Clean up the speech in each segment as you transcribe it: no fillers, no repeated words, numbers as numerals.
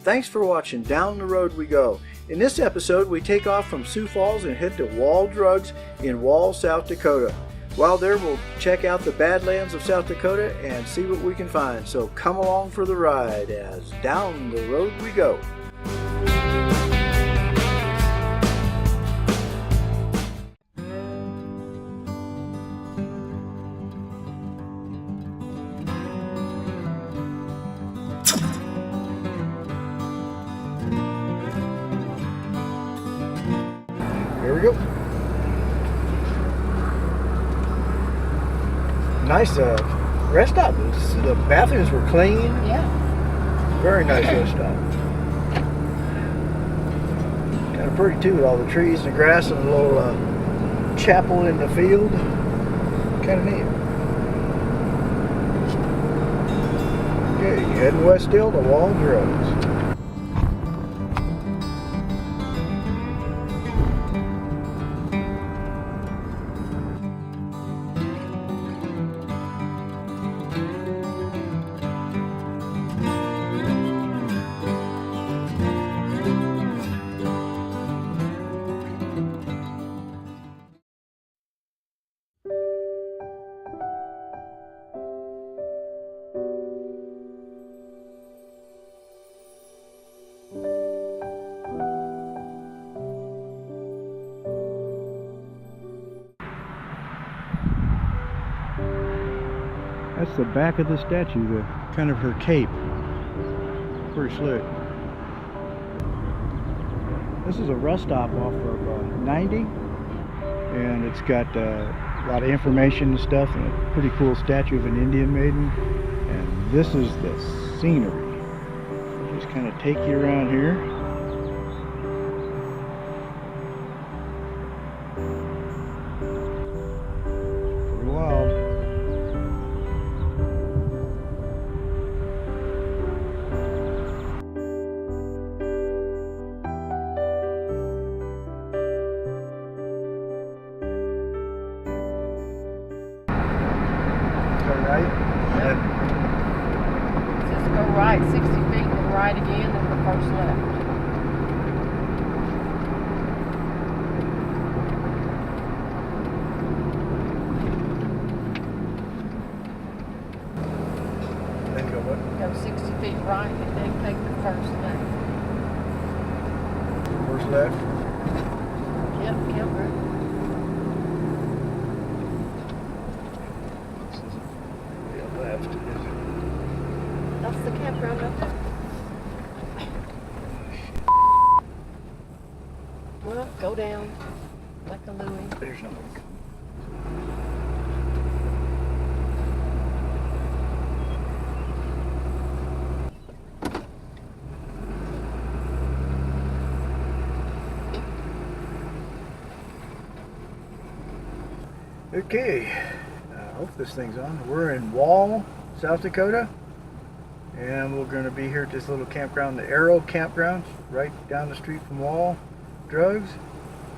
thanks for watching Down the Road We Go. In this episode, we take off from Sioux Falls and head to Wall Drugs in Wall, South Dakota. While there, we'll check out the Badlands of South Dakota and see what we can find. So come along for the ride as Down the Road We Go. Here we go. Nice rest stop. The bathrooms were clean. Yeah. Very nice rest stop. Kind of pretty too with all the trees and the grass and a little chapel in the field. Kind of neat. Okay, heading west still to Wall Drugs. That's the back of the statue, the kind of her cape. Pretty slick. This is a rest stop off of 90, and it's got a lot of information and stuff, and a pretty cool statue of an Indian maiden. And this is the scenery. Just kind of take you around here. Pretty wild. Right? Yep. Just go right 60 feet and right again and the first left. Then go what? Go 60 feet right and then take the first left. First left? Yep, camper. Left. That's the campground up there. Well, go down like a Louie. There's no one. Okay, I hope this thing's on. We're in Wall, South Dakota, and we're going to be here at this little campground, the Arrow Campground, right down the street from Wall Drugs,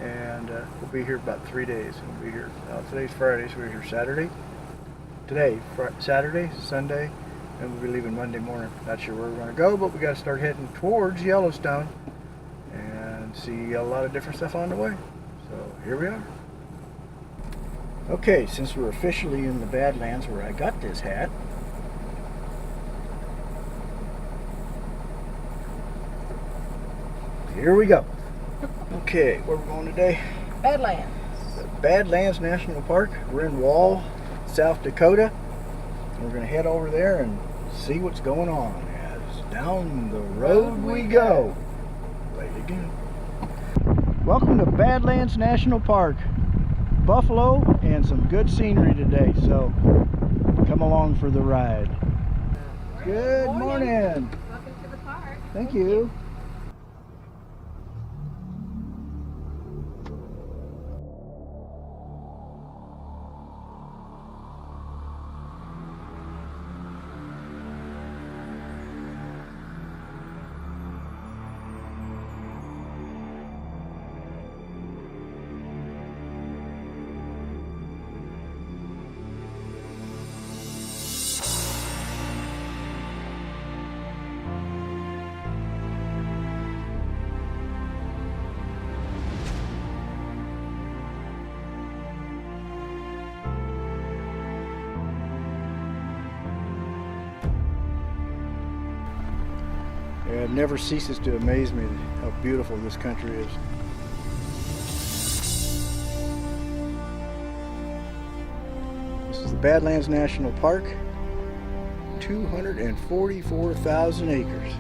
and we'll be here about 3 days. We'll be here, today's Friday, so we're here Saturday. Today, Saturday, Sunday, and we'll be leaving Monday morning. Not sure where we're going to go, but we got to start heading towards Yellowstone and see a lot of different stuff on the way. So here we are. Okay, since we're officially in the Badlands where I got this hat, here we go. Okay, where we're going today? Badlands. The Badlands National Park. We're in Wall, South Dakota. We're going to head over there and see what's going on as down the road we go. Play it again. Welcome to Badlands National Park. Buffalo and some good scenery today, so come along for the ride. Good morning. Welcome to the park. Thank you. It never ceases to amaze me how beautiful this country is. This is the Badlands National Park, 244,000 acres.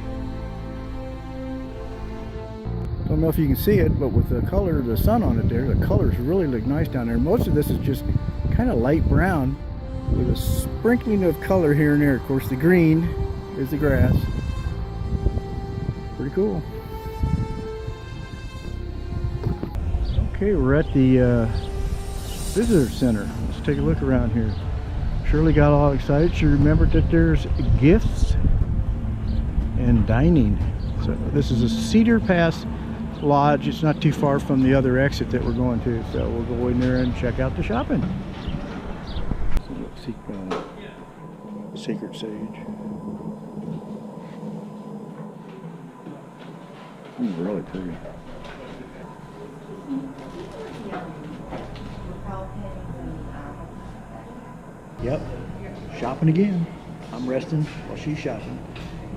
Don't know if you can see it, but with the color of the sun on it there, the colors really look nice down there. Most of this is just kind of light brown with a sprinkling of color here and there. Of course, the green is the grass. Pretty cool. Okay, we're at the visitor center. Let's take a look around here. Shirley got all excited. She remembered that there's gifts and dining. So this is a Cedar Pass Lodge. It's not too far from the other exit that we're going to, so we'll go in there and check out the shopping. Sacred Sage. Really pretty. Yep, shopping again. I'm resting while she's shopping,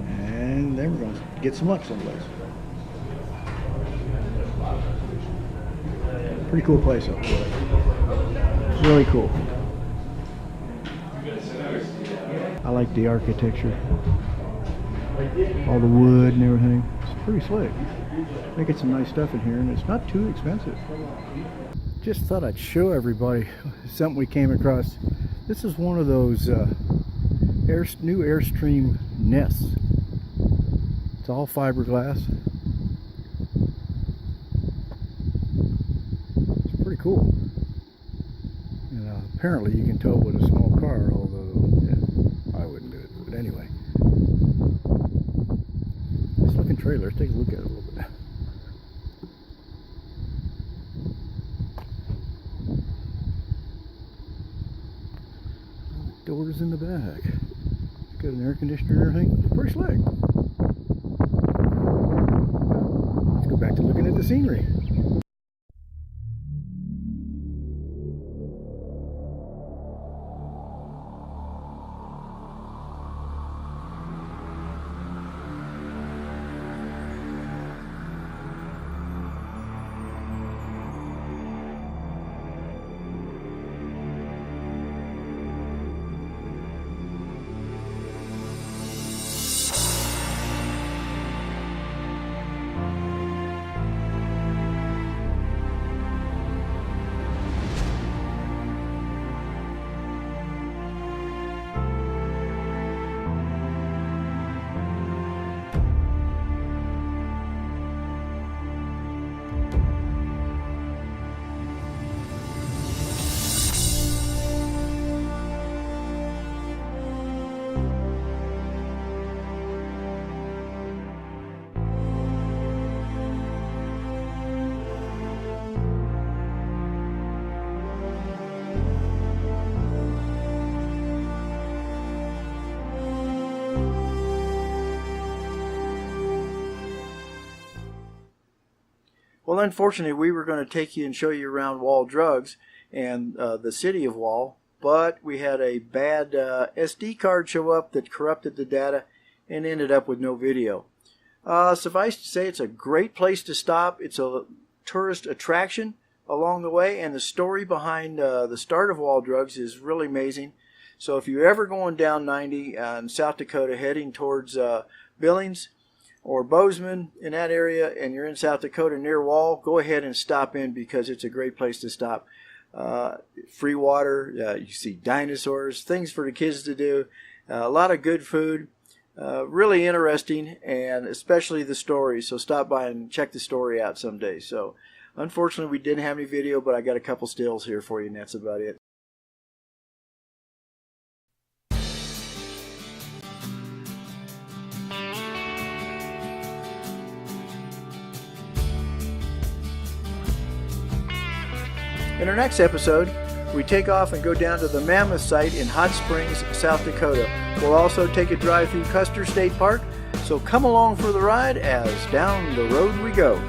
and then we're going to get some lunch someplace. Pretty cool place up there. Really cool. I like the architecture. All the wood and everything. It's pretty slick. Making some nice stuff in here, and it's not too expensive. Just thought I'd show everybody something we came across. This is one of those new Airstream nests. It's all fiberglass. It's pretty cool. And apparently you can tow it with a small car, although yeah, I wouldn't do it. But anyway. Nice looking trailer. Let's take a look at it a little bit. Doors in the back. It's got an air conditioner and everything. It's pretty slick. Let's go back to looking at the scenery. Well, unfortunately, we were going to take you and show you around Wall Drugs and the city of Wall, but we had a bad SD card show up that corrupted the data and ended up with no video. Suffice to say, it's a great place to stop. It's a tourist attraction along the way, and the story behind the start of Wall Drugs is really amazing. So if you're ever going down 90 in South Dakota heading towards Billings or Bozeman in that area, and you're in South Dakota near Wall, go ahead and stop in because it's a great place to stop. Free water, you see dinosaurs, things for the kids to do, a lot of good food, really interesting, and especially the story. So stop by and check the story out someday. So unfortunately we didn't have any video, but I got a couple stills here for you, and that's about it. In our next episode, we take off and go down to the Mammoth site in Hot Springs, South Dakota. We'll also take a drive through Custer State Park, so come along for the ride as down the road we go.